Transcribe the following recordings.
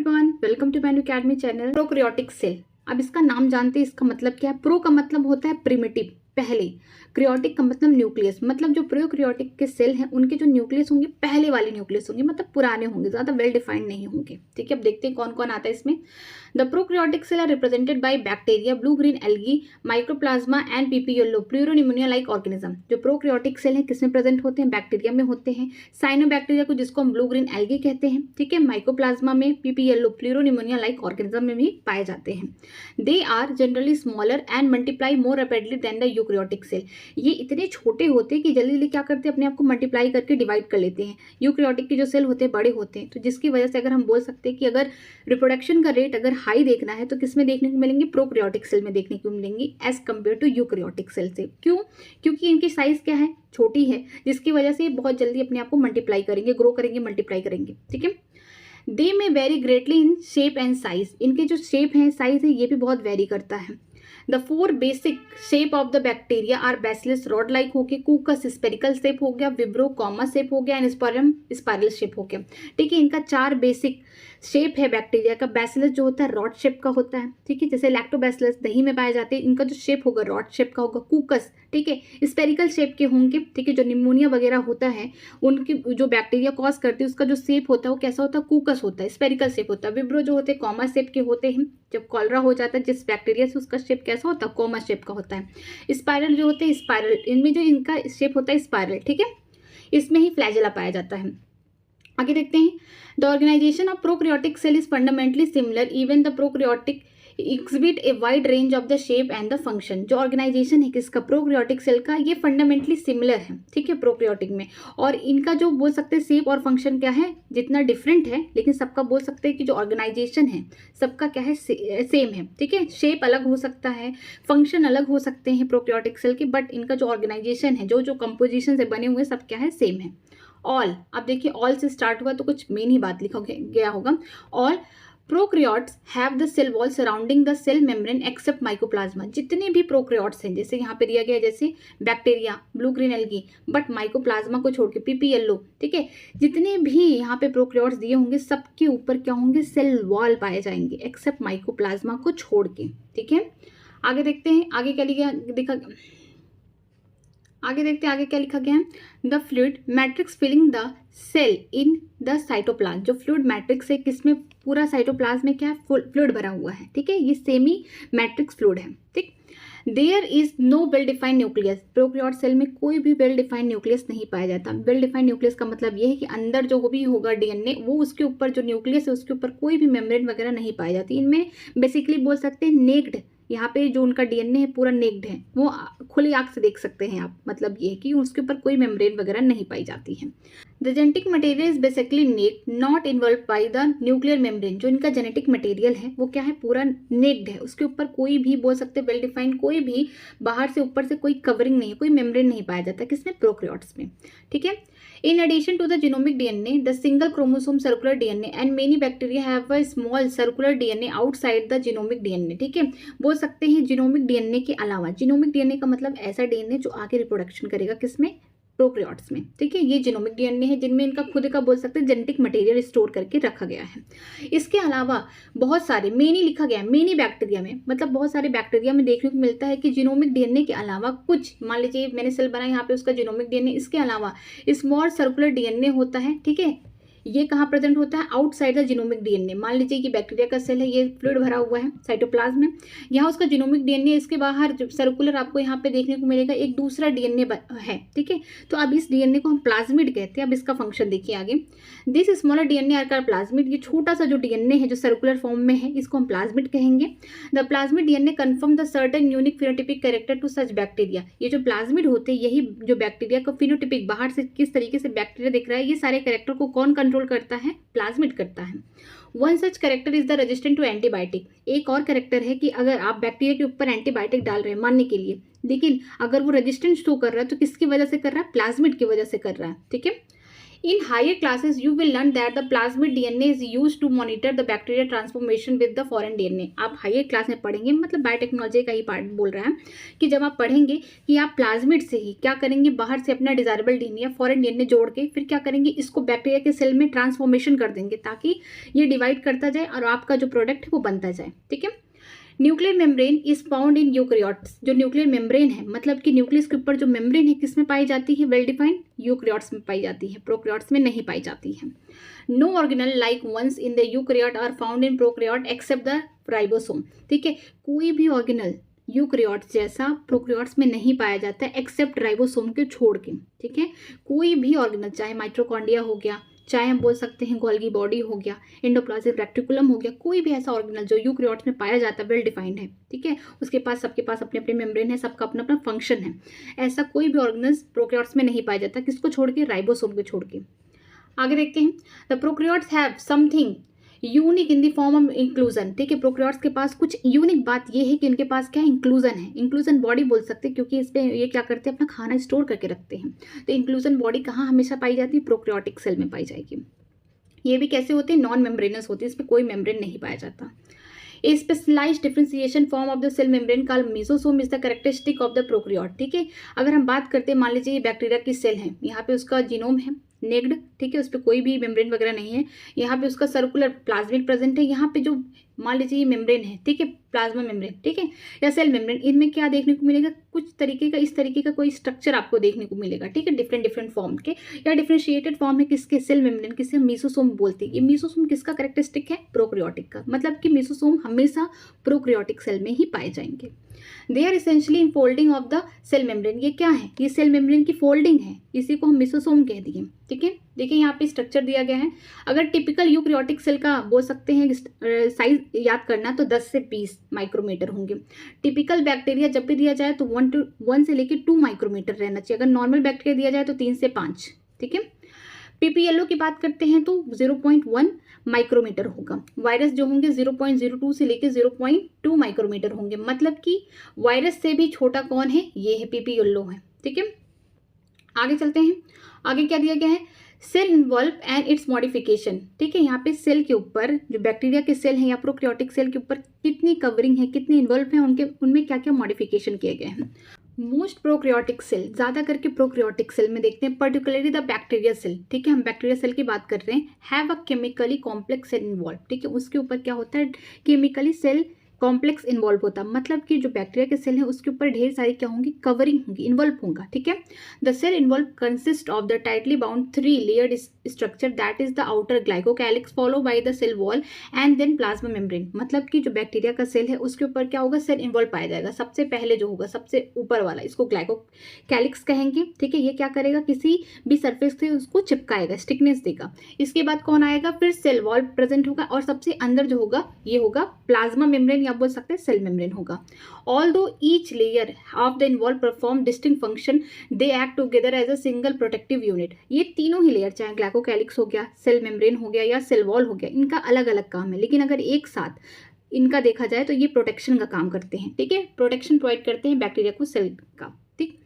Everyone, welcome to मैनू academy channel. Prokaryotic cell, अब इसका नाम जानते हैं, इसका मतलब क्या है। प्रो का मतलब होता है प्रिमिटिव, पहले। क्रियोटिक का मतलब न्यूक्लियस, मतलब जो प्रोकैरियोटिक के सेल हैं उनके जो न्यूक्लियस होंगे पहले वाले न्यूक्लियस होंगे, मतलब पुराने होंगे, ज़्यादा वेल डिफाइंड नहीं होंगे। ठीक है, अब देखते हैं कौन कौन आता है इसमें। The prokaryotic cell are represented by bacteria, blue green algae, mycoplasma and PPLO pleuropneumonia like organism. जो प्रोकैरियोटिक सेल हैं किसमें प्रेजेंट होते हैं? बैक्टीरिया में होते हैं। साइनोबैक्टीरिया को जिसको हम ब्लू ग्रीन एल्गी कहते हैं, ठीक है। माइक्रोप्लाज्मा में, PPLO pleuropneumonia like organism में भी पाए जाते हैं। They are generally smaller and multiply more rapidly than the eukaryotic cell. ये इतने छोटे होते हैं कि जल्दी जल्दी क्या करते हैं, अपने आप को मल्टीप्लाई करके डिवाइड कर लेते हैं। यूकैरियोटिक के जो सेल होते हैं बड़े होते हैं, तो जिसकी वजह से अगर हम बोल सकते हैं कि अगर रिप्रोडक्शन का रेट अगर हाई देखना है तो किसमें देखने को मिलेंगे? प्रोकैरियोटिक सेल में देखने को मिलेंगी as compare to eukaryotic cell से। क्यों? क्योंकि इनकी साइज क्या है? छोटी है, जिसकी वजह से ये बहुत जल्दी अपने आप को मल्टीप्लाई करेंगे, ग्रो करेंगे, मल्टीप्लाई करेंगे। ठीक है। दे में very greatly in shape and size, इनके जो शेप है, साइज है, ये भी बहुत वेरी करता है। The four basic shape of the bacteria are bacillus rod like हो गया, कूकस स्पेरिकल शेप हो गया, विब्रो कॉमा शेप हो गया एंड स्पोरम स्पाइरल शेप हो गया। ठीक है, इनका चार बेसिक शेप है बैक्टीरिया का। बैसिलस जो होता है रॉड शेप का होता है, ठीक है, जैसे लैक्टोबैसिलस दही में पाए जाते हैं, इनका जो शेप होगा रॉड शेप का होगा। कूकस, ठीक है, स्पेरिकल शेप के होंगे। ठीक है, जो निमोनिया वगैरह होता है उनकी जो बैक्टीरिया कॉज करती है उसका जो शेप होता है वो कैसा होता है? कूकस होता है, स्पेरिकल शेप होता है। विब्रो जो होते हैं कॉमा शेप के होते हैं। जब कॉलरा हो जाता है जिस बैक्टीरिया से, उसका शेप कैसा होता है? कॉमा शेप का होता है। स्पाइरल जो होते हैं स्पाइरल, इनमें जो इनका शेप होता है स्पाइरल। ठीक है, इसमें ही फ्लैजेला पाया जाता है। आगे देखते हैं। The organisation of prokaryotic cell is fundamentally similar, even the prokaryotic exhibit a wide range of the shape and the function. जो ऑर्गेनाइजेशन है किसका? प्रोकैरियोटिक सेल का, ये फंडामेंटली सिमिलर है। ठीक है, प्रोकैरियोटिक में, और इनका जो बोल सकते हैं शेप और फंक्शन क्या है, जितना डिफरेंट है, लेकिन सबका बोल सकते हैं कि जो ऑर्गेनाइजेशन है सबका क्या है? सेम है। ठीक है, शेप अलग हो सकता है, फंक्शन अलग हो सकते हैं प्रोकैरियोटिक सेल के, बट इनका जो ऑर्गेनाइजेशन है, जो जो कंपोजिशन से बने हुए सब क्या है? सेम है। ऑल, अब देखिए ऑल से स्टार्ट हुआ तो कुछ मेन ही बात लिखा गया होगा। All prokaryotes have the cell wall surrounding the cell membrane except mycoplasma. जितने भी प्रोकैरियोट्स हैं, जैसे यहाँ पे दिया गया जैसे bacteria, blue green algae, but mycoplasma को छोड़ के, पीपी येलो, ठीक है, जितने भी यहाँ पे प्रोकैरियोट्स दिए होंगे सबके ऊपर क्या होंगे? सेल वॉल पाए जाएंगे, एक्सेप्ट माइकोप्लाज्मा को छोड़ के। ठीक है, आगे देखते हैं आगे क्या लिखा दिखा आगे देखते हैं आगे क्या लिखा गया है। The fluid matrix filling the cell in the cytoplasm. जो फ्लूइड मैट्रिक्स है किसमें? पूरा साइटोप्लाज्म में क्या है? फ्लूइड भरा हुआ है। ठीक है, ये सेमी मैट्रिक्स फ्लूइड है। ठीक, there is no well defined nucleus. Prokaryote cell में कोई भी वेल डिफाइंड न्यूक्लियस नहीं पाया जाता। वेल डिफाइंड न्यूक्लियस का मतलब ये है कि अंदर जो भी होगा डीएनए, वो उसके ऊपर जो न्यूक्लियस है उसके ऊपर कोई भी मेम्ब्रेन वगैरह नहीं पाई जाती। इनमें बेसिकली बोल सकते हैं नेक्ड, यहाँ पे जो उनका डीएनए है पूरा नेक्ड है, वो खुली आंख से देख सकते हैं आप। मतलब ये है कि उसके ऊपर कोई मेम्ब्रेन वगैरह नहीं पाई जाती है। The genetic material is basically naked, not enveloped by the nuclear membrane. जो इनका जेनेटिक मटेरियल है वो क्या है? पूरा नेक्ड है, उसके ऊपर कोई भी बोल सकते हैं वेल डिफाइंड, कोई भी बाहर से ऊपर से कोई कवरिंग नहीं है, कोई मेम्ब्रेन नहीं पाया जाता। किसमें? प्रोकैरियोट्स में। ठीक है, in addition to the genomic DNA, the single chromosome circular DNA and many bacteria have a small circular DNA outside the genomic DNA. ठीक है, बोल सकते हैं जीनोमिक डीएनए के अलावा, जीनोमिक डीएनए का मतलब ऐसा डीएनए जो आगे रिप्रोडक्शन करेगा, किसमें? प्रोकैरियोट्स में। ठीक है, ये जीनोमिक डीएनए है जिनमें इनका खुद का बोल सकते हैं जेनेटिक मटेरियल स्टोर करके रखा गया है। इसके अलावा बहुत सारे, मेनी लिखा गया है, मेनी बैक्टीरिया में, मतलब बहुत सारे बैक्टीरिया में देखने को मिलता है कि जीनोमिक डीएनए के अलावा कुछ, मान लीजिए मैंने सेल बनाया यहाँ पे उसका जीनोमिक डीएनए, इसके अलावा स्मॉल सर्कुलर डीएनए होता है। ठीक है, ये कहाँ प्रेजेंट होता है? Outside the genomic DNA. मान लीजिए कि बैक्टीरिया का सेल है, ये फ्लूइड भरा हुआ है साइटोप्लाज्म में, यहाँ उसका जीनोमिक डीएनए, इसके बाहर सर्कुलर आपको यहाँ पे देखने को मिलेगा एक दूसरा डीएनए है। ठीक है, तो अब इस डीएनए को हम प्लाज्मिड कहते हैं। अब इसका फंक्शन देखिए आगे। This smaller DNA are called plasmid. ये छोटा सा जो डीएनए है जो सर्कुलर फॉर्म में है, इसको हम प्लाज्मिड कहेंगे। The plasmid DNA confer the certain unique phenotypic character to such bacteria. ये जो प्लाज्मिड होते हैं, यही जो बैक्टीरिया का फिनोटिपिक, बाहर से किस तरीके से बैक्टीरिया दिख रहा है, ये सारे कैरेक्टर को कौन कंट्रोल करता है? प्लाज्मिड करता है। One such character is the resistant to antibiotic. एक और कैरेक्टर है कि अगर आप बैक्टीरिया के ऊपर एंटीबायोटिक डाल रहे हैं मारने के लिए, लेकिन अगर वो रेजिस्टेंस शो कर रहा है तो किसकी वजह से कर रहा है? प्लाज्मिड की वजह से कर रहा है। ठीक है, In higher classes, you will learn that the plasmid DNA is used to monitor the bacteria transformation with the foreign DNA. आप हायर क्लास में पढ़ेंगे, मतलब बायोटेक्नोलॉजी का ही पार्ट बोल रहा है कि जब आप पढ़ेंगे कि आप प्लाज्मिड से ही क्या करेंगे, बाहर से अपना डिजायरेबल डीएनए या फॉरेन डीएनए जोड़ के फिर क्या करेंगे, इसको बैक्टीरिया के सेल में ट्रांसफॉर्मेशन कर देंगे ताकि ये डिवाइड करता जाए और आपका जो प्रोडक्ट है वो बनता जाए। ठीक है। Nuclear membrane is found in eukaryotes. जो न्यूक्लियर मेम्ब्रेन है, मतलब कि न्यूक्लियस के ऊपर जो मेम्ब्रेन है, किस में पाई जाती है, वेल डिफाइंड यूकैरियोट्स में पाई जाती है, प्रोकैरियोट्स में नहीं पाई जाती है। No organelle like ones in the eukaryote are found in prokaryote except the ribosome. ठीक है, कोई भी ऑर्गेनल यूकैरियोट्स जैसा प्रोकैरियोट्स में नहीं पाया जाता है एक्सेप्ट राइबोसोम के छोड़ के। ठीक है, कोई भी ऑर्गेनल, चाहे माइटोकॉन्ड्रिया हो गया, चाहे हम बोल सकते हैं गोल्गी बॉडी हो गया, एंडोप्लाज्मिक रेक्टिकुलम हो गया, कोई भी ऐसा ऑर्गेनल जो यूकैरियोट्स में पाया जाता है, वेल डिफाइंड है। ठीक है, उसके पास, सबके पास अपने अपने मेम्ब्रेन है, सबका अपना अपना फंक्शन है। ऐसा कोई भी ऑर्गेनल प्रोकैरियोट्स में नहीं पाया जाता, किसको छोड़ के, राइबोसोम को छोड़ के। आगे देखते हैं, the prokaryotes have something unique in the form of inclusion. ठीक है, प्रोकैरियोट्स के पास कुछ यूनिक बात ये है कि इनके पास क्या इंक्लूजन है। इंक्लूजन बॉडी बोल सकते हैं क्योंकि इस पे ये क्या करते हैं, अपना खाना स्टोर करके रखते हैं। तो इंक्लूजन बॉडी कहाँ हमेशा पाई जाती है, प्रोकैरियोटिक सेल में पाई जाएगी। ये भी कैसे होते हैं, नॉन मेम्ब्रेनस होते हैं, इसमें कोई मेम्ब्रेन नहीं पाया जाता। A specialized differentiation form of the cell membrane called mesosome is the characteristic of the prokaryote। ठीक है, अगर हम बात करते हैं, मान लीजिए ये बैक्टीरिया की सेल है, यहाँ पे उसका जीनोम है नेक्ड, ठीक है, उस पर कोई भी मेम्ब्रेन वगैरह नहीं है, यहाँ पे उसका सर्कुलर प्लाज्मिड प्रेजेंट है, यहाँ पे जो मान लीजिए ये मेम्ब्रेन है, ठीक है, प्लाज्मा मेम्ब्रेन, ठीक है, या सेल मेम्ब्रेन, इनमें क्या देखने को मिलेगा, कुछ तरीके का, इस तरीके का कोई स्ट्रक्चर आपको देखने को मिलेगा। ठीक है, डिफरेंट डिफरेंट फॉर्म के या डिफरेंशिएटेड फॉर्म है किसके, सेल मेम्ब्रेन, किसे मीसोसोम बोलते हैं। ये मीसोसोम किसका कैरेक्टरिस्टिक है, प्रोकैरियोटिक का, मतलब कि मीसोसोम हमेशा प्रोकैरियोटिक सेल में ही पाए जाएंगे। They are essentially infolding of the cell membrane. ये क्या है, ये सेल मेम्ब्रेन की फोल्डिंग है, इसी को हम मीसोसोम कह दिए। ठीक है, देखिए यहाँ पे स्ट्रक्चर दिया गया है। अगर टिपिकल यूकैरियोटिक सेल का बोल सकते हैं साइज याद करना तो 10 से 20 माइक्रोमीटर होंगे। टिपिकल बैक्टीरिया जब भी दिया जाए तो 1 से लेकर 2 माइक्रोमीटर रहना चाहिए। अगर नॉर्मल बैक्टीरिया दिया जाए तो 3 से 5। ठीक है, पीपीएलओ की बात करते हैं तो 0.1 माइक्रोमीटर होगा। वायरस जो होंगे 0.02 से लेकर 0.2 माइक्रोमीटर होंगे। मतलब कि वायरस से भी छोटा कौन है, ये है, पीपीएलओ है। ठीक है, आगे चलते हैं। आगे क्या दिया गया है, cell envelope and its modification. ठीक है, यहाँ पे सेल के ऊपर, जो बैक्टीरिया के सेल हैं या प्रोकैरियोटिक सेल के ऊपर कितनी कवरिंग है, कितने इन्वॉल्व हैं, उनमें क्या क्या मॉडिफिकेशन किए गए हैं। मोस्ट प्रोकैरियोटिक सेल, ज़्यादा करके प्रोकैरियोटिक सेल में देखते हैं, पर्टिकुलरली द बैक्टीरिया सेल। ठीक है, हम बैक्टीरिया सेल की बात कर रहे हैं। Have a chemically complex cell envelope. ठीक है, उसके ऊपर क्या होता है, केमिकली सेल कॉम्प्लेक्स इन्वॉल्व होता, मतलब कि जो बैक्टीरिया के सेल है उसके ऊपर ढेर सारी क्या होंगी, कवरिंग होंगी, इन्वॉल्व होगा। ठीक है, the cell envelope consist of the tightly bound 3 layered structure, that is the outer glycocalyx follow by the cell wall and then plasma membrane. मतलब कि जो बैक्टीरिया का सेल है उसके ऊपर क्या होगा, सेल इन्वॉल्व पाया जाएगा। सबसे पहले जो होगा, सबसे ऊपर वाला, इसको ग्लाइकोकैलिक्स कहेंगे। ठीक है, ये क्या करेगा, किसी भी सरफेस से उसको चिपकाएगा, स्टिकनेस देगा। इसके बाद कौन आएगा, फिर सेल वॉल प्रेजेंट होगा, और सबसे अंदर जो होगा ये होगा प्लाज्मा मेम्ब्रेन, बोल सकते हैं सेल मेम्ब्रेन होगा। Although each layer of the envelope perform distinct function, they act together as a single protective unit. ये तीनों ही लेयर, चाहे ग्लाइकोकैलिक्स हो गया, सेल मेम्ब्रेन हो गया या सेल वॉल हो गया, इनका अलग अलग काम है, लेकिन अगर एक साथ इनका देखा जाए तो ये प्रोटेक्शन का काम करते हैं। ठीक है, प्रोटेक्शन प्रोवाइड करते हैं बैक्टीरिया को सेल का। ठीक,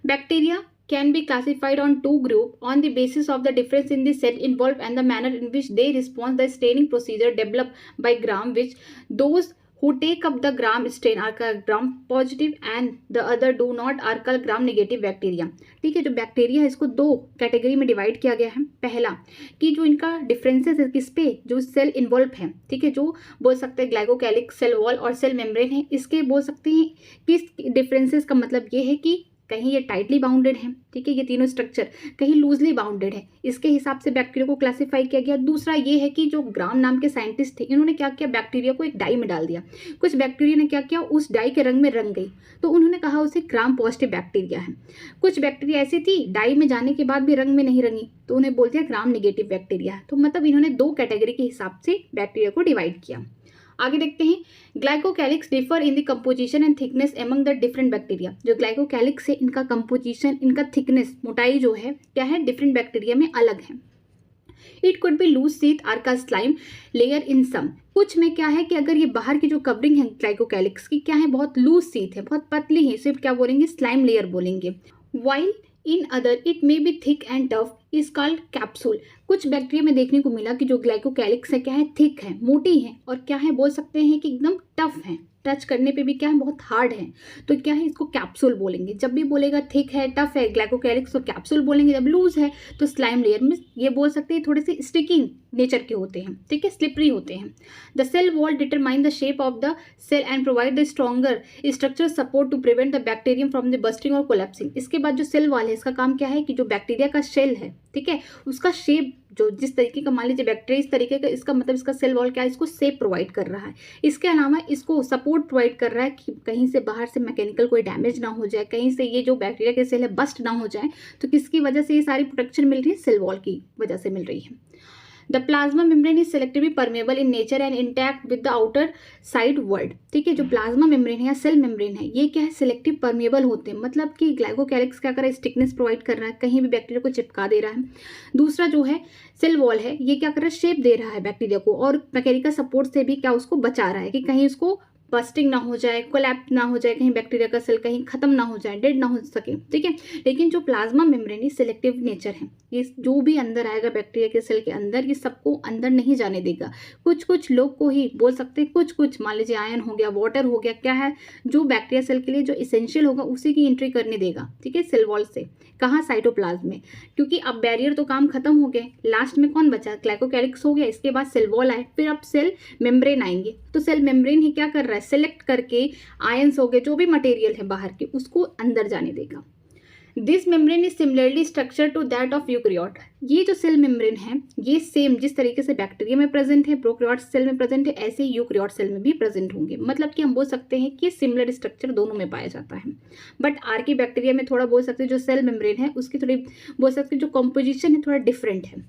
bacteria can be classified on 2 groups on the basis of the difference in the cell involved and the manner in which they respond. The staining procedure developed by Gram, which those who take up the Gram stain are called Gram positive and the other do not are called Gram negative bacteria। ठीक है, जो bacteria है इसको 2 category में divide किया गया है। पहला कि जो इनका डिफरेंसेस है किस पे, जो सेल इन्वॉल्व है, ठीक है, जो बोल सकते हैं ग्लाइकोकैलिक्स, सेल वॉल और सेल मेम्ब्रेन है, इसके बोल सकते हैं किस डिफरेंसेस का मतलब ये है कि कहीं ये टाइटली बाउंडेड है, ठीक है, ये तीनों स्ट्रक्चर कहीं लूजली बाउंडेड है, इसके हिसाब से बैक्टीरिया को क्लासिफाई किया गया। दूसरा ये है कि जो ग्राम नाम के साइंटिस्ट थे, इन्होंने क्या किया, बैक्टीरिया को एक डाई में डाल दिया। कुछ बैक्टीरिया ने क्या किया, उस डाई के रंग में रंग गई, तो उन्होंने कहा उसे ग्राम पॉजिटिव बैक्टीरिया है। कुछ बैक्टीरिया ऐसी थी डाई में जाने के बाद भी रंग में नहीं रंगी, तो उन्हें बोलते हैं ग्राम नेगेटिव बैक्टीरिया है। तो मतलब इन्होंने 2 कैटेगरी के हिसाब से बैक्टीरिया को डिवाइड किया। आगे देखते हैं, glycocalyx differ in the composition and thickness among the different bacteria. जो ग्लाइकोकैलिक्स है, इनका कंपोजिशन, इनका थिकनेस, मोटाई जो है क्या है, डिफरेंट बैक्टीरिया में अलग है। It could be loose sheath or a slime layer in some. कुछ में क्या है कि अगर ये बाहर की जो कवरिंग है ग्लाइकोकैलिक्स की क्या है, बहुत लूज सीथ है, बहुत पतली है, सिर्फ क्या बोलेंगे, स्लाइम लेयर बोलेंगे। While in other it may be thick and tough is called capsule. कुछ बैक्टीरिया में देखने को मिला कि जो ग्लाइकोकैलिक्स है क्या है, थिक है, मोटी है, और क्या है बोल सकते हैं कि एकदम टफ है, टच करने पे भी क्या है बहुत हार्ड है, तो क्या है इसको कैप्सूल बोलेंगे। जब भी बोलेगा थिक है, टफ है, ग्लाइकोकैलिक्स तो कैप्सूल बोलेंगे। जब लूज है तो स्लाइम लेयर में ये बोल सकते हैं थोड़े से स्टिकी नेचर के होते हैं, ठीक है, स्लिपरी होते हैं। The cell wall determine the shape of the cell and provide the stronger structure support to prevent the bacterium from the bursting or collapsing. इसके बाद जो सेल वॉल है इसका काम क्या है कि जो बैक्टीरिया का शेल है, ठीक है, उसका शेप जो जिस तरीके का, मान लीजिए बैक्टीरिया इस तरीके का, इसका मतलब इसका सेल वॉल क्या है, इसको शेप प्रोवाइड कर रहा है। इसके अलावा इसको सपोर्ट प्रोवाइड कर रहा है कि कहीं से बाहर से मैकेनिकल कोई डैमेज ना हो जाए, कहीं से ये जो बैक्टीरिया के सेल है बस्ट ना हो जाए। तो किसकी वजह से ये सारी प्रोटेक्शन मिल रही है, सेल वॉल की वजह से मिल रही है। The plasma membrane is selectively permeable in nature and intact with the outer side world, ठीक है। जो प्लाज्मा मेम्ब्रेन है या सेल मेम्ब्रेन है ये क्या है, सिलेक्टिव परमेबल होते हैं, मतलब कि ग्लाइकोकैलिक्स क्या कर रहा है, स्टिकनेस प्रोवाइड कर रहा है, कहीं भी बैक्टीरिया को चिपका दे रहा है। दूसरा जो है सेल वॉल है ये क्या कर रहा है, शेप दे रहा है बैक्टीरिया को, और मैकेनिकल सपोर्ट से भी क्या उसको बचा रहा है कि कहीं उसको बस्टिंग ना हो जाए, कोलैप्स ना हो जाए, कहीं बैक्टीरिया का सेल कहीं खत्म ना हो जाए, डेड ना हो सके, ठीक है। लेकिन जो प्लाज्मा मेम्ब्रेन ये सिलेक्टिव नेचर है, ये जो भी अंदर आएगा बैक्टीरिया के सेल के अंदर ये सबको अंदर नहीं जाने देगा। कुछ कुछ लोग को ही बोल सकते हैं, कुछ कुछ मान लीजिए आयन हो गया, वाटर हो गया, क्या है जो बैक्टीरिया सेल के लिए जो इसेंशियल होगा उसी की एंट्री करने देगा, ठीक है, सेल वॉल से। कहाँ, साइटोप्लाज्म में, क्योंकि अब बैरियर तो काम खत्म हो गए, लास्ट में कौन बचा, ग्लाइकोकैलिक्स हो गया, इसके बाद सेल वॉल आए, फिर अब सेल मेम्ब्रेन आएंगे। तो सेल मेम्ब्रेन ही क्या कर रहा है, सेलेक्ट करके आयंस हो गए, जो भी मटेरियल है बाहर के, उसको अंदर जाने देगा। This membrane is similarly structure to that of eukaryote. ये जो सेल मेम्ब्रेन है ये सेम जिस तरीके से बैक्टीरिया में प्रेजेंट है, प्रोकैरियोट सेल में प्रेजेंट है, ऐसे ही यूकैरियोट सेल में भी प्रेजेंट होंगे। मतलब कि हम बोल सकते हैं कि सिमिलर स्ट्रक्चर दोनों में पाया जाता है। बट आर्की बैक्टीरिया में थोड़ा बोल सकते हैं जो सेल मेम्ब्रेन है उसकी थोड़ी बोल सकते हैं जो कॉम्पोजिशन है थोड़ा डिफरेंट है।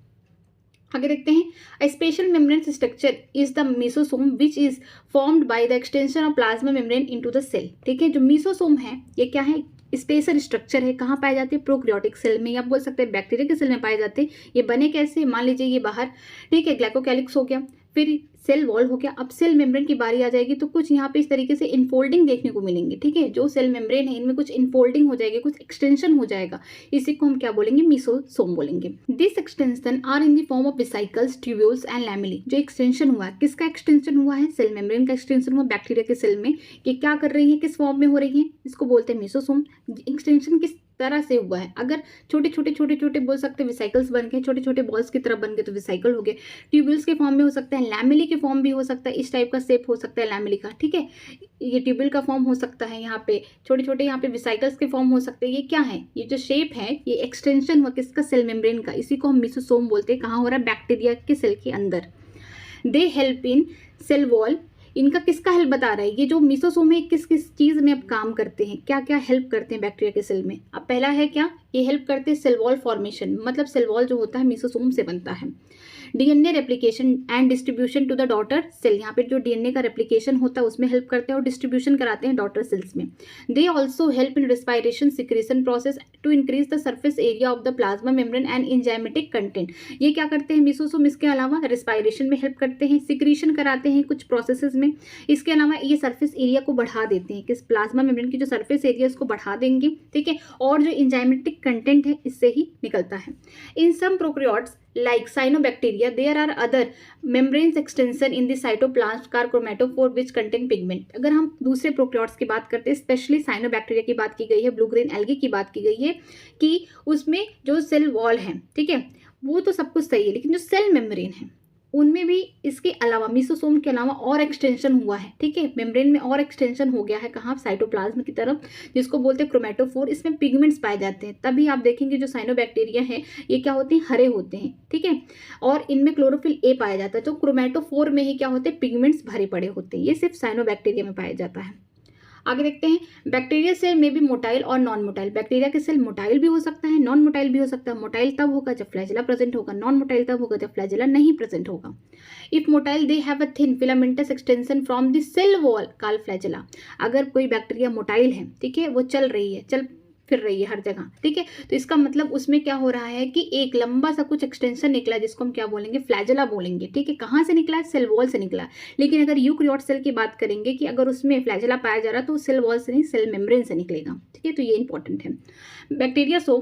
आगे देखते हैं, a special membrane structure is the mesosome which is formed by the extension of plasma membrane into the cell, ठीक है। जो मेसोसोम है ये क्या है, स्पेशल स्ट्रक्चर है, कहाँ पाए जाते हैं, प्रोकैरियोटिक सेल में, या बोल सकते हैं बैक्टीरिया के सेल में पाए जाते हैं। ये बने कैसे, मान लीजिए ये बाहर, ठीक है, ग्लाइकोकैलिक्स हो गया, फिर सेल वॉल हो गया, अब सेल मेम्ब्रेन की बारी आ जाएगी तो कुछ यहाँ पे इस तरीके से इनफोल्डिंग देखने को मिलेंगे, ठीक है। जो सेल मेम्ब्रेन है इनमें कुछ इनफोल्डिंग हो जाएगी, कुछ एक्सटेंशन हो जाएगा, इसी को हम क्या बोलेंगे, मेसोसोम बोलेंगे। This extension are in the form of vesicles, tubules and lamellae. जो एक्सटेंशन हुआ है, किसका एक्सटेंशन हुआ है, सेल मेम्ब्रेन का एक्सटेंशन हुआ बैक्टीरिया के सेल में। ये क्या कर रही है, किस फॉर्म में हो रही है, इसको बोलते हैं मेसोसोम। एक्सटेंशन किस तरह से हुआ है, अगर छोटे छोटे बोल सकते हैं वेसिकल्स बन गए, छोटे छोटे बॉल्स की तरह बन गए तो वेसिकल हो गए। ट्यूब्यूल्स के फॉर्म में हो सकता है, लैमेली के फॉर्म भी हो सकता है, इस टाइप का शेप हो सकता है लैमेली का, ठीक है। ये ट्यूब्यूल का फॉर्म हो सकता है, यहाँ पे छोटे छोटे यहाँ पे वेसिकल्स के फॉर्म हो सकते हैं। ये क्या है, ये जो शेप है ये एक्सटेंशन हुआ किसका, सेल मेम्ब्रेन का, इसी को हम मेसोसोम बोलते हैं। कहाँ हो रहा है, बैक्टीरिया के सेल के अंदर। They help in cell wall, इनका किसका हेल्प बता रहा है, ये जो मेसोसोम है किस किस चीज़ में अब काम करते हैं, क्या क्या हेल्प करते हैं बैक्टीरिया के सेल में। अब पहला है क्या, ये हेल्प करते हैं सेल वॉल फॉर्मेशन, मतलब सेल वॉल जो होता है मेसोसोम से बनता है। DNA replication and distribution to the daughter cell, यहाँ पे जो डीएनए का रेप्लिकेशन होता है उसमें हेल्प करते हैं और डिस्ट्रीब्यूशन कराते हैं डॉटर सेल्स में। They also help in respiration secretion process to increase the surface area of the plasma membrane and enzymatic content. ये क्या करते हैं मेसोसोम, इसके अलावा रेस्पिरेशन में हेल्प करते हैं, सिक्रीशन कराते हैं कुछ प्रोसेसेस में। इसके अलावा ये सर्फेस एरिया को बढ़ा देते हैं, किस प्लाज्मा मेम्ब्रेन की जो सर्फेस एरिया उसको बढ़ा देंगे, ठीक है, और जो एंजाइमेटिक कंटेंट है इससे ही निकलता है। इन सम prokaryotes like cyanobacteria there are other membranes extension in the cytoplasm car chromatophore which contain pigment। अगर हम दूसरे प्रोकैरियोट्स की बात करते हैं, स्पेशली साइनोबैक्टीरिया की बात की गई है, ब्लू ग्रीन एल्गी की बात की गई है कि उसमें जो सेल वॉल है, ठीक है, वो तो सब कुछ सही है, लेकिन जो सेल मेम्ब्रेन है उनमें भी इसके अलावा मेसोसोम के अलावा और एक्सटेंशन हुआ है, ठीक है, मेम्ब्रेन में और एक्सटेंशन हो गया है, कहाँ, साइटोप्लाज्म की तरफ, जिसको बोलते हैं क्रोमेटोफोर। इसमें पिगमेंट्स पाए जाते हैं, तभी आप देखेंगे जो साइनोबैक्टीरिया है ये क्या होते हैं, हरे होते हैं, ठीक है, और इनमें क्लोरोफिल ए पाया जाता है। तो क्रोमेटोफोर में ही क्या होते हैं, पिगमेंट्स भरे पड़े होते हैं, ये सिर्फ साइनोबैक्टीरिया में पाया जाता है। आगे देखते हैं, बैक्टीरिया सेल में भी मोटाइल और नॉन मोटाइल। बैक्टीरिया के सेल मोटाइल भी हो सकता है, नॉन मोटाइल भी हो सकता है। मोटाइल तब होगा जब फ्लैजेला प्रेजेंट होगा, नॉन मोटाइल तब होगा जब फ्लैजेला नहीं प्रेजेंट होगा। If motile they have a thin filamentous extension from the cell wall called flagella. अगर कोई बैक्टीरिया मोटाइल है, ठीक है, वो चल रही है, चल फिर रही है हर जगह, ठीक है, तो इसका मतलब उसमें क्या हो रहा है कि एक लंबा सा कुछ एक्सटेंशन निकला है जिसको हम क्या बोलेंगे, फ्लैजेला बोलेंगे, ठीक है। कहाँ से निकला है, सेल वॉल से निकला है। लेकिन अगर यूकैरियोट सेल की बात करेंगे कि अगर उसमें फ्लैजेला पाया जा रहा है तो सेल वॉल से नहीं, सेल मेम्ब्रेन से निकलेगा, ठीक है, तो ये इंपॉर्टेंट है। Bacteria so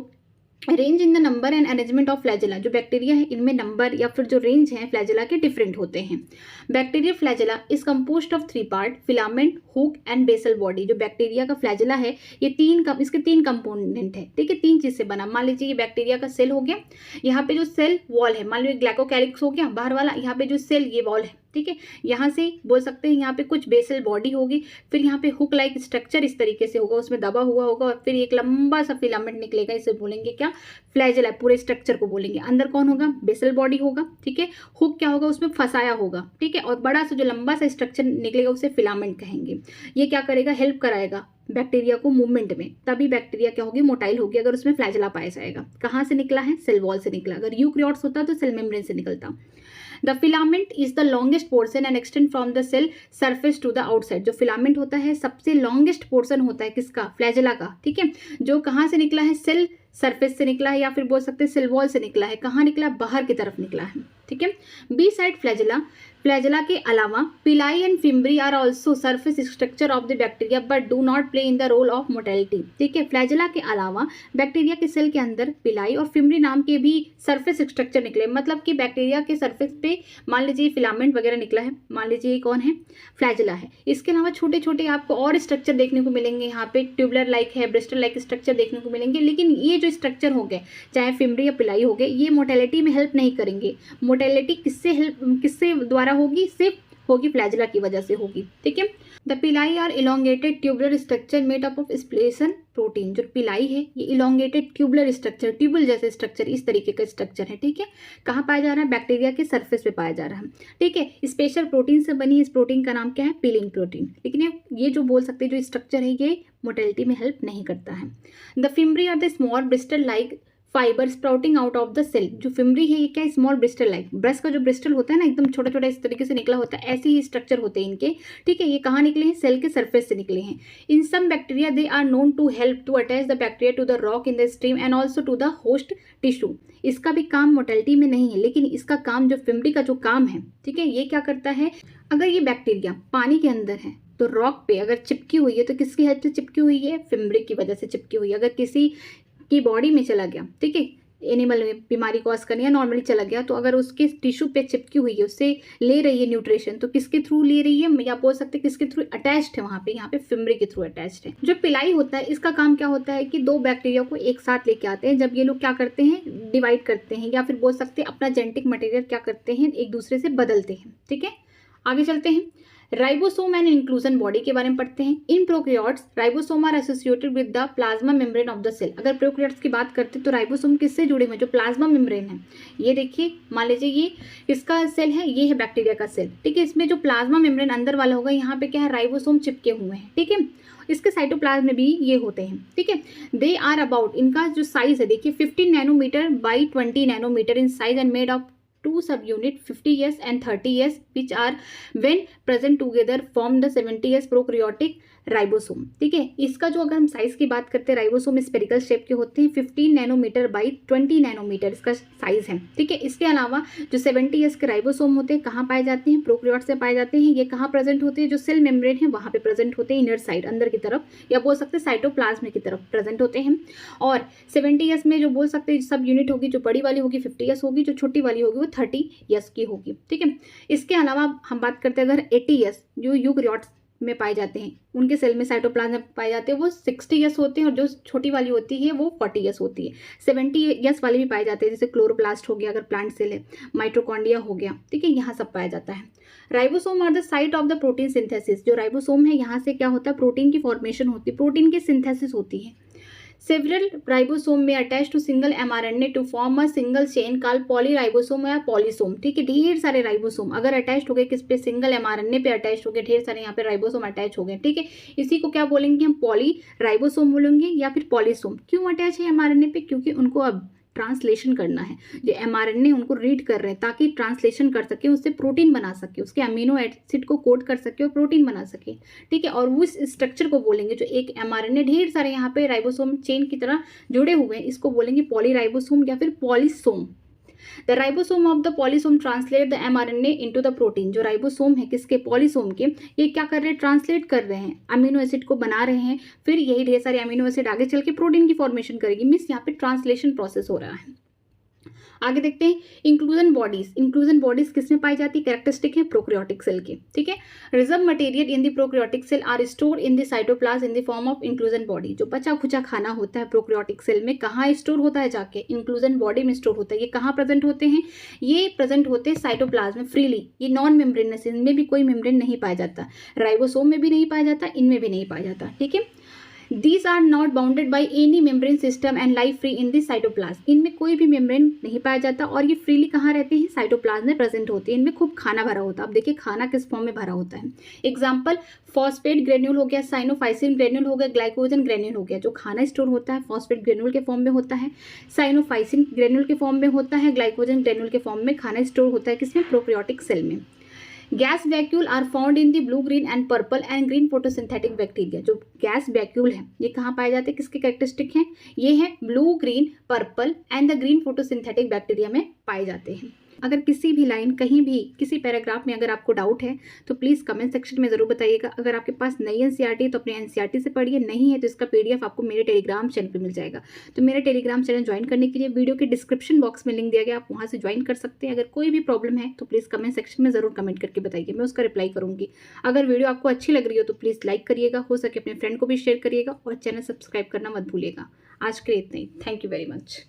range in the number and arrangement of flagella, जो बैक्टीरिया है इनमें नंबर या फिर जो रेंज है फ्लैजेला के डिफरेंट होते हैं। Bacteria flagella is composed of 3 part, filament, hook and basal body. जो बैक्टीरिया का फ्लैजेला है ये इसके 3 कंपोनेंट है, ठीक है, 3 चीज से बना। मान लीजिए ये बैक्टीरिया का सेल हो गया, यहाँ पे जो सेल वॉल है, मान लीजिए ग्लाइकोकैलिक्स हो गया बाहर वाला, यहाँ पे जो सेल ये वॉल है, ठीक है, यहाँ से बोल सकते हैं यहाँ पे कुछ बेसल बॉडी होगी, फिर यहाँ पे हुक लाइक स्ट्रक्चर इस तरीके से होगा, उसमें दबा हुआ होगा, और फिर एक लंबा सा फिलामेंट निकलेगा, इसे बोलेंगे क्या, फ्लैजेला, पूरे स्ट्रक्चर को बोलेंगे। अंदर कौन होगा, बेसल बॉडी होगा, ठीक है, हुक क्या होगा, उसमें फंसाया होगा, ठीक है, और बड़ा सा जो लंबा सा स्ट्रक्चर निकलेगा उसे फिलामेंट कहेंगे। ये क्या करेगा, हेल्प कराएगा बैक्टीरिया को मूवमेंट में, तभी बैक्टीरिया क्या होगी, मोटाइल होगी, अगर उसमें फ्लैजेला पाया जाएगा। कहाँ से निकला है, सेल वॉल से निकला। अगर यूकैरियोट्स होता तो सेल मेम्ब्रेन से निकलता। The filament is the longest portion and extend from the cell surface to the outside. जो फिलामेंट होता है सबसे लॉन्गेस्ट पोर्शन होता है किसका, फ्लैजेला का, ठीक है, जो कहाँ से निकला है, सेल सरफेस से निकला है, या फिर बोल सकते हैं सेल वॉल से निकला है। कहाँ निकला, बाहर की तरफ निकला है, ठीक है। बी साइड फ्लैजेला, फ्लैजेला के अलावा pili and fimbriae are also surface structure of the bacteria but do not play in the role of motility, ठीक है। फ्लैजेला के अलावा बैक्टीरिया के सेल के अंदर पिलाई और फिम्ब्री नाम के भी सरफेस स्ट्रक्चर निकले, मतलब कि बैक्टीरिया के सरफेस पे मान लीजिए फिलामेंट वगैरह निकला है, मान लीजिए ये कौन है, फ्लैजेला है। इसके अलावा छोटे छोटे आपको और स्ट्रक्चर देखने को मिलेंगे, यहाँ पे ट्यूबलर लाइक है, ब्रिस्टल लाइक स्ट्रक्चर देखने को मिलेंगे, लेकिन ये जो स्ट्रक्चर हो गए, चाहे फिम्ब्री या पिलाई हो गए, ये मोटेलिटी में हेल्प नहीं करेंगे। मोटेलिटी किससे द्वारा होगी, सिर्फ होगी फ्लैजेला की वजह से होगी, ठीक है। The pili are elongated tubular structure made up of special protein. जो पिलाई है ये इलोंगेटेड ट्यूबुलर स्ट्रक्चर, ट्यूबल जैसे स्ट्रक्चर, इस तरीके का स्ट्रक्चर है, ठीक है। कहाँ पाया जा रहा है, बैक्टीरिया के सरफेस पे पाया जा रहा है, ठीक है। स्पेशल प्रोटीन से बनी, इस प्रोटीन का नाम क्या है, पिलिन प्रोटीन। लेकिन ये जो बोल सकते हैं जो स्ट्रक्चर है ये मोटेलिटी में हेल्प नहीं करता है। The fimbriae are the small bristle like fiber sprouting out of the cell. जो फिम्ब्री है ये क्या, स्मॉल ब्रिस्टल लाइक, ब्रश का जो ब्रिस्टल होता है ना, एकदम छोटा छोटा इस तरीके से निकला होता है, ऐसे ही स्ट्रक्चर होते हैं इनके, ठीक है। ये कहाँ निकले हैं, सेल के सरफेस से निकले हैं। In some bacteria they are known to help to attach the bacteria to the rock in the stream and also to the host tissue. इसका भी काम मोटेलिटी में नहीं है, लेकिन इसका काम जो फिम्ब्री का जो काम है, ठीक है, ये क्या करता है, अगर ये बैक्टीरिया पानी के अंदर है तो रॉक पे अगर चिपकी हुई है तो किसकी हेल्प से चिपकी हुई है, फिम्ब्री की वजह से चिपकी हुई है। अगर किसी की बॉडी में चला गया, ठीक है, एनिमल में बीमारी कॉज करनी है, नॉर्मली चला गया, तो अगर उसके टिश्यू पे चिपकी हुई है, उससे ले रही है न्यूट्रिशन, तो किसके थ्रू ले रही है, या बोल सकते हैं किसके थ्रू अटैच्ड है, वहाँ पे फिम्ब्री के थ्रू अटैच्ड है। जो पिलाई होता है इसका काम क्या होता है कि दो बैक्टीरिया को एक साथ लेके आते हैं। जब ये लोग क्या करते हैं, डिवाइड करते हैं, या फिर बोल सकते हैं अपना जेनेटिक मटेरियल क्या करते हैं, एक दूसरे से बदलते हैं, ठीक है। आगे चलते हैं, राइबोसोम एंड इंक्लूजन बॉडी के बारे में पढ़ते हैं। In prokaryotes ribosome are associated with the plasma membrane of the cell. अगर प्रोकैरियोट्स की बात करते हैं तो राइबोसोम किससे जुड़े हुए हैं, जो प्लाज्मा मेम्ब्रेन है। ये देखिए, मान लीजिए ये किसका सेल है, ये है बैक्टीरिया का सेल, ठीक है। इसमें जो प्लाज्मा मेम्ब्रेन अंदर वाला होगा, यहाँ पे क्या है, राइबोसोम चिपके हुए हैं, ठीक है। इसके साइटोप्लाज्म में भी ये होते हैं, ठीक है। दे आर अबाउट, इनका जो साइज है देखिए 15 nanometre by 20 nanometre in size and made of 2 subunit 50s and 30s which are when present together form the 70s prokaryotic ribosome, ठीक है। इसका जो अगर हम साइज की बात करते हैं, राइबोसोम स्पेरिकल शेप के होते हैं, 15 नैनोमीटर बाई 20 नैनोमीटर इसका साइज है, ठीक है। इसके अलावा जो 70s के राइबोसोम होते हैं कहाँ पाए जाते हैं, प्रोकैरियोट्स से पाए जाते हैं। ये कहाँ प्रेजेंट होते हैं, जो सेल मेम्ब्रेन है वहाँ पे प्रेजेंट होते हैं, इनर साइड, अंदर की तरफ, या बोल सकते हैं साइटोप्लाज्म की तरफ प्रेजेंट होते हैं। और 70s में जो बोल सकते हैं सब यूनिट होगी, जो बड़ी वाली होगी 50s होगी, जो छोटी वाली होगी वो 30s की होगी, ठीक है। इसके अलावा हम बात करते हैं अगर 80s जो यूकैरियोट्स में पाए जाते हैं, उनके सेल में साइटोप्लाज्म पाए जाते हैं, वो 60s होते हैं, और जो छोटी वाली होती है वो 40s होती है। 70s वाले भी पाए जाते हैं, जैसे क्लोरोप्लास्ट हो गया अगर प्लांट सेल है, माइटोकॉन्ड्रिया हो गया, ठीक है, यहाँ सब पाया जाता है। Ribosome are the site of the protein synthesis. जो राइबोसोम है यहाँ से क्या होता है, प्रोटीन की फॉर्मेशन होती है, प्रोटीन की सिंथेसिस होती है। Several ribosome में attach to single mRNA to form a single chain called polyribosome या पॉलीसोम, ठीक है। ढेर सारे राइबोसोम अगर अटैच हो गए किस पे, सिंगल mRNA पे अटैच हो गए, ढेर सारे यहाँ पे राइबोसोम अटैच हो गए, ठीक है। इसी को क्या बोलेंगे हम, पॉलीराइबोसोम बोलेंगे या फिर पॉलीसोम। क्यों अटैच है mRNA पे, क्योंकि उनको अब ट्रांसलेशन करना है, जो mRNA उनको रीड कर रहे हैं ताकि ट्रांसलेशन कर सके, उससे प्रोटीन बना सके, उसके अमीनो एसिड को कोड कर सके और प्रोटीन बना सके, ठीक है। और उस स्ट्रक्चर को बोलेंगे, जो एक mRNA ढेर सारे यहाँ पे राइबोसोम चेन की तरह जुड़े हुए हैं, इसको बोलेंगे पॉलीराइबोसोम या फिर polysome. The ribosome of the polysome translate the mRNA into the protein. जो राइबोसोम है किसके, पॉलीसोम के, ये क्या कर रहे हैं, ट्रांसलेट कर रहे हैं, अमीनो एसिड को बना रहे हैं, फिर यही ढेर सारे अमीनो एसिड आगे चल के प्रोटीन की फॉर्मेशन करेगी। मीन्स यहाँ पे ट्रांसलेशन प्रोसेस हो रहा है। आगे देखते हैं इंक्लूजन बॉडीज। इंक्लूजन बॉडीज किसमें पाई जाती है, कैरेक्टरिस्टिक है प्रोकैरियोटिक सेल के, ठीक है। Reserve material in the prokaryotic cell are store in the cytoplasm in the form of inclusion body. जो बचा खुचा खाना होता है प्रोकैरियोटिक सेल में, कहाँ स्टोर होता है, जाके इंक्लूजन बॉडी में स्टोर होता है। ये कहाँ प्रेजेंट होते हैं, ये प्रेजेंट होते हैं साइटोप्लाज्म में फ्रीली। ये नॉन मेम्ब्रेनस, इनमें भी कोई मेम्ब्रेन नहीं पाया जाता, राइबोसोम में भी नहीं पाया जाता, इनमें भी नहीं पाया जाता, ठीक है। These are not bounded by any membrane system and lie free in the cytoplasm। इनमें कोई भी मेम्ब्रेन नहीं पाया जाता और ये फ्रीली कहाँ रहते हैं, साइटोप्लाज्म में प्रेजेंट होते हैं। इनमें खूब खाना भरा होता है। अब देखिए खाना किस फॉर्म में भरा होता है। एग्जाम्पल फॉस्फेट ग्रेन्यूल हो गया, साइनोफाइसिन ग्रेन्यूल हो गया, ग्लाइकोजन ग्रेन्यूल हो गया। जो खाना स्टोर होता है फॉस्फेट ग्रेन्यूल के फॉर्म में होता है, साइनोफाइसिन ग्रेन्यूल के फॉर्म में होता है, ग्लाइकोजन ग्रेन्यूल के फॉर्म में खाना स्टोर होता है किसमें, प्रोकैरियोटिक सेल में। Gas vacuole are found in the blue, green and purple and green photosynthetic bacteria. जो गैस वैक्यूल है ये कहाँ पाए जाते हैं, किसके कैरेक्टरिस्टिक हैं, ये है blue, green, purple and the green photosynthetic bacteria में पाए जाते हैं। अगर किसी भी लाइन कहीं भी किसी पैराग्राफ में अगर आपको डाउट है तो प्लीज़ कमेंट सेक्शन में ज़रूर बताइएगा। अगर आपके पास नई एनसीईआरटी है तो अपने एनसीईआरटी से पढ़िए, नहीं है तो इसका पीडीएफ आपको मेरे टेलीग्राम चैनल पे मिल जाएगा। तो मेरे टेलीग्राम चैनल ज्वाइन करने के लिए वीडियो के डिस्क्रिप्शन बॉक्स में लिंक दिया गया, आप वहाँ से ज्वाइन कर सकते हैं। अगर कोई भी प्रॉब्लम है तो प्लीज़ कमेंट सेक्शन में ज़रूर कमेंट करके बताइए, मैं उसका रिप्लाई करूँगी। अगर वीडियो आपको अच्छी लग रही हो तो प्लीज़ लाइक करिएगा, हो सके अपने फ्रेंड को भी शेयर करिएगा और चैनल सब्सक्राइब करना मत भूलिएगा। आज के लिए इतना ही। Thank you very much.